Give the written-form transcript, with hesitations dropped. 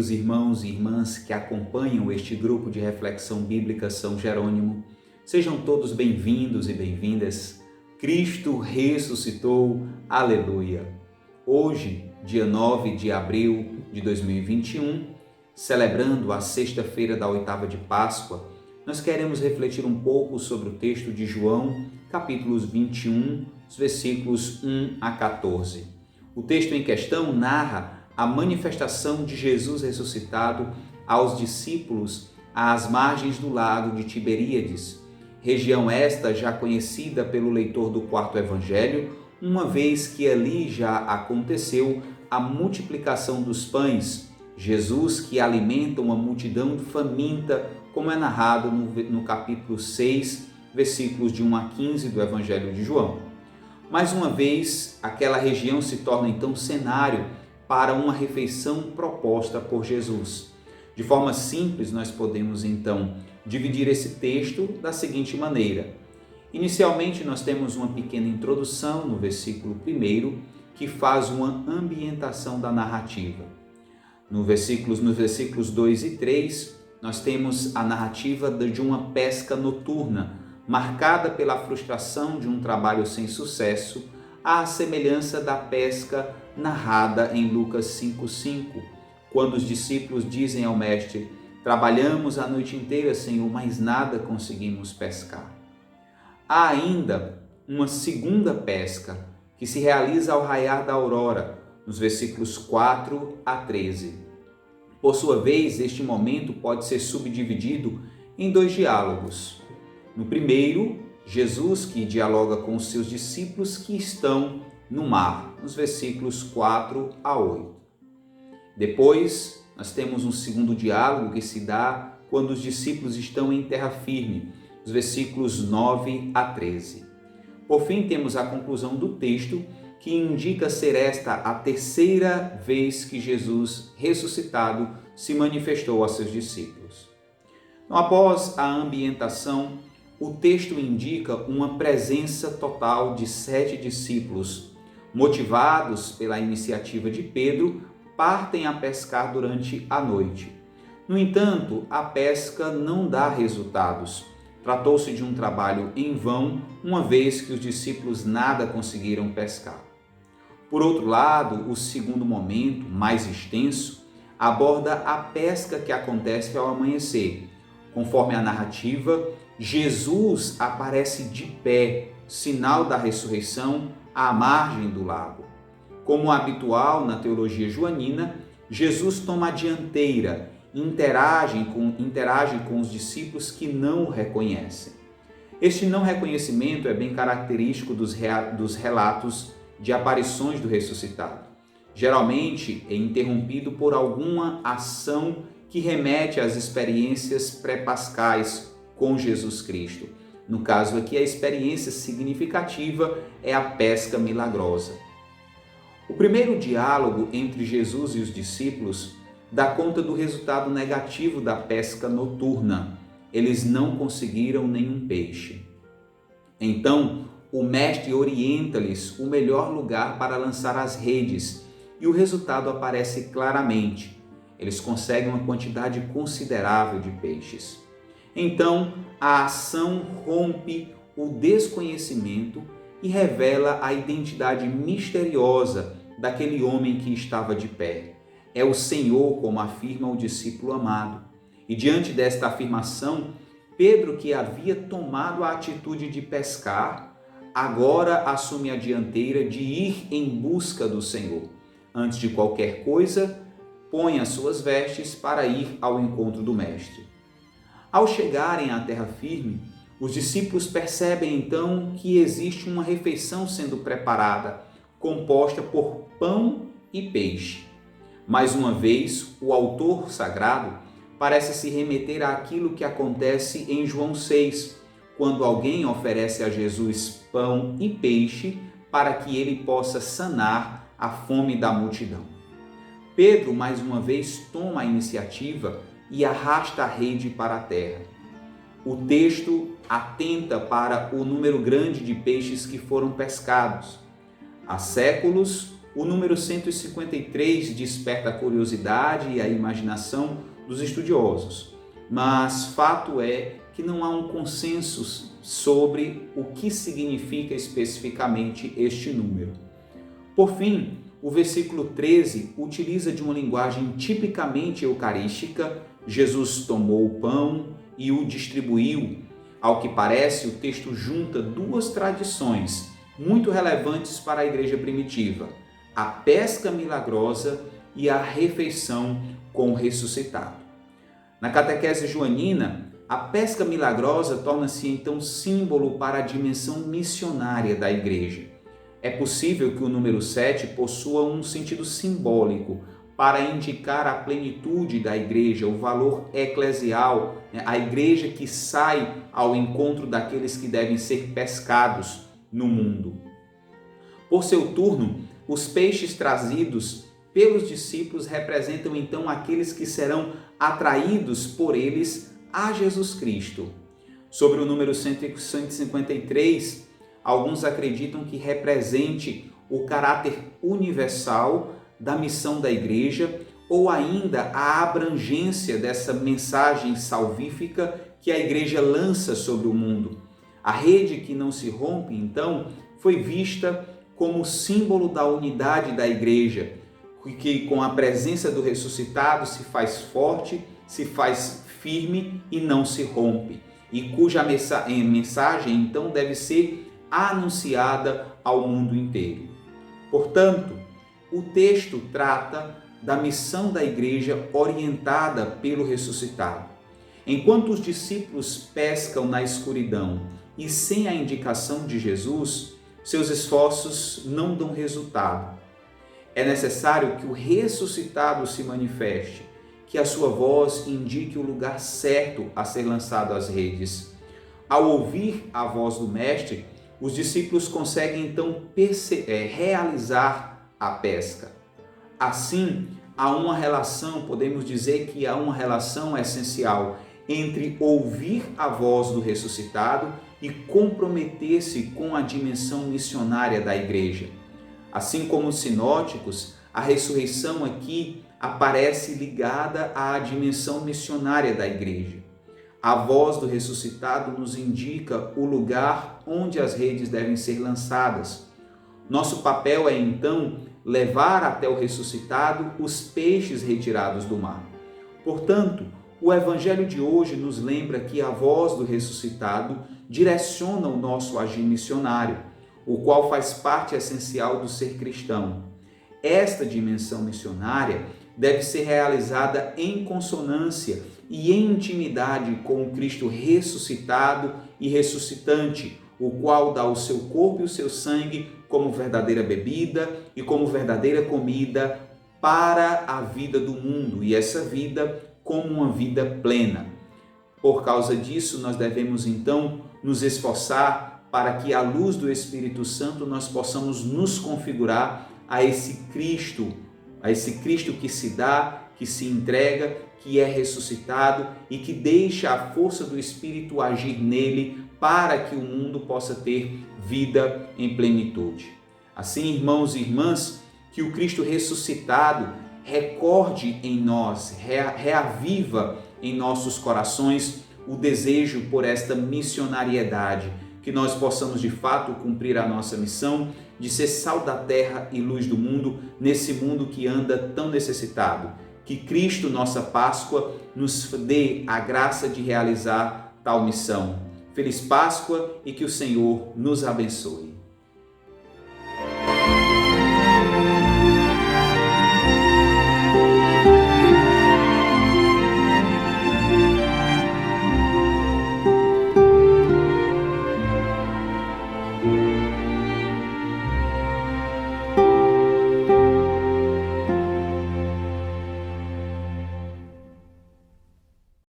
Queridos irmãos e irmãs que acompanham este grupo de reflexão bíblica São Jerônimo, sejam todos bem-vindos e bem-vindas. Cristo ressuscitou, aleluia! Hoje, dia 9 de abril de 2021, celebrando a sexta-feira da oitava de Páscoa, nós queremos refletir um pouco sobre o texto de João, capítulos 21, os versículos 1 a 14. O texto em questão narra a manifestação de Jesus ressuscitado aos discípulos às margens do lago de Tiberíades, região esta já conhecida pelo leitor do quarto evangelho, uma vez que ali já aconteceu a multiplicação dos pães, Jesus que alimenta uma multidão faminta, como é narrado no capítulo 6, versículos de 1 a 15 do evangelho de João. Mais uma vez, aquela região se torna então cenário para uma refeição proposta por Jesus. De forma simples, nós podemos então dividir esse texto da seguinte maneira. Inicialmente, nós temos uma pequena introdução no versículo 1, que faz uma ambientação da narrativa. Nos versículos 2 e 3, nós temos a narrativa de uma pesca noturna, marcada pela frustração de um trabalho sem sucesso, à semelhança da pesca narrada em Lucas 5,5, quando os discípulos dizem ao mestre: trabalhamos a noite inteira, Senhor, mas nada conseguimos pescar. Há ainda uma segunda pesca, que se realiza ao raiar da aurora, nos versículos 4 a 13. Por sua vez, este momento pode ser subdividido em dois diálogos. No primeiro, Jesus que dialoga com os seus discípulos que estão no mar, nos versículos 4 a 8. Depois, nós temos um segundo diálogo que se dá quando os discípulos estão em terra firme, os versículos 9 a 13. Por fim, temos a conclusão do texto, que indica ser esta a terceira vez que Jesus, ressuscitado, se manifestou a seus discípulos. Então, após a ambientação, o texto indica uma presença total de 7 discípulos, motivados pela iniciativa de Pedro, partem a pescar durante a noite. No entanto, a pesca não dá resultados. Tratou-se de um trabalho em vão, uma vez que os discípulos nada conseguiram pescar. Por outro lado, o segundo momento, mais extenso, aborda a pesca que acontece ao amanhecer. Conforme a narrativa, Jesus aparece de pé, sinal da ressurreição, à margem do lago. Como habitual na teologia joanina, Jesus toma a dianteira e interage com os discípulos que não o reconhecem. Este não reconhecimento é bem característico dos relatos de aparições do ressuscitado. Geralmente é interrompido por alguma ação que remete às experiências pré-pascais com Jesus Cristo. No caso aqui, a experiência significativa é a pesca milagrosa. O primeiro diálogo entre Jesus e os discípulos dá conta do resultado negativo da pesca noturna. Eles não conseguiram nenhum peixe. Então, o mestre orienta-lhes o melhor lugar para lançar as redes e o resultado aparece claramente. Eles conseguem uma quantidade considerável de peixes. Então, a ação rompe o desconhecimento e revela a identidade misteriosa daquele homem que estava de pé. É o Senhor, como afirma o discípulo amado. E diante desta afirmação, Pedro, que havia tomado a atitude de pescar, agora assume a dianteira de ir em busca do Senhor. Antes de qualquer coisa, põe as suas vestes para ir ao encontro do Mestre. Ao chegarem à terra firme, os discípulos percebem então que existe uma refeição sendo preparada, composta por pão e peixe. Mais uma vez, o autor sagrado parece se remeter àquilo que acontece em João 6, quando alguém oferece a Jesus pão e peixe para que ele possa sanar a fome da multidão. Pedro, mais uma vez, toma a iniciativa e arrasta a rede para a terra. O texto atenta para o número grande de peixes que foram pescados. Há séculos, o número 153 desperta a curiosidade e a imaginação dos estudiosos, mas fato é que não há um consenso sobre o que significa especificamente este número. Por fim, o versículo 13 utiliza de uma linguagem tipicamente eucarística. Jesus tomou o pão e o distribuiu. Ao que parece, o texto junta duas tradições muito relevantes para a igreja primitiva: a pesca milagrosa e a refeição com o ressuscitado. Na catequese joanina, a pesca milagrosa torna-se então símbolo para a dimensão missionária da igreja. É possível que o número 7 possua um sentido simbólico para indicar a plenitude da igreja, o valor eclesial, a igreja que sai ao encontro daqueles que devem ser pescados no mundo. Por seu turno, os peixes trazidos pelos discípulos representam então aqueles que serão atraídos por eles a Jesus Cristo. Sobre o número 153, alguns acreditam que represente o caráter universal da missão da igreja ou ainda a abrangência dessa mensagem salvífica que a igreja lança sobre o mundo. A rede que não se rompe, então, foi vista como símbolo da unidade da igreja, que com a presença do ressuscitado se faz forte, se faz firme e não se rompe, e cuja mensagem então deve ser anunciada ao mundo inteiro. Portanto, o texto trata da missão da igreja orientada pelo ressuscitado. Enquanto os discípulos pescam na escuridão e sem a indicação de Jesus, seus esforços não dão resultado. É necessário que o ressuscitado se manifeste, que a sua voz indique o lugar certo a ser lançado às redes. Ao ouvir a voz do Mestre, os discípulos conseguem então realizar a pesca. Assim, há uma relação, podemos dizer que há uma relação essencial entre ouvir a voz do ressuscitado e comprometer-se com a dimensão missionária da igreja. Assim como os sinóticos, a ressurreição aqui aparece ligada à dimensão missionária da igreja. A voz do ressuscitado nos indica o lugar onde as redes devem ser lançadas. Nosso papel é então levar até o ressuscitado os peixes retirados do mar. Portanto, o evangelho de hoje nos lembra que a voz do ressuscitado direciona o nosso agir missionário, o qual faz parte essencial do ser cristão. Esta dimensão missionária deve ser realizada em consonância e em intimidade com o Cristo ressuscitado e ressuscitante, o qual dá o seu corpo e o seu sangue como verdadeira bebida e como verdadeira comida para a vida do mundo, e essa vida como uma vida plena. Por causa disso, nós devemos então nos esforçar para que, à luz do Espírito Santo, nós possamos nos configurar a esse Cristo que se dá, que se entrega, que é ressuscitado e que deixa a força do Espírito agir nele para que o mundo possa ter vida em plenitude. Assim, irmãos e irmãs, que o Cristo ressuscitado recorde em nós, reaviva em nossos corações o desejo por esta missionariedade, que nós possamos de fato cumprir a nossa missão de ser sal da terra e luz do mundo, nesse mundo que anda tão necessitado. Que Cristo, nossa Páscoa, nos dê a graça de realizar tal missão. Feliz Páscoa e que o Senhor nos abençoe.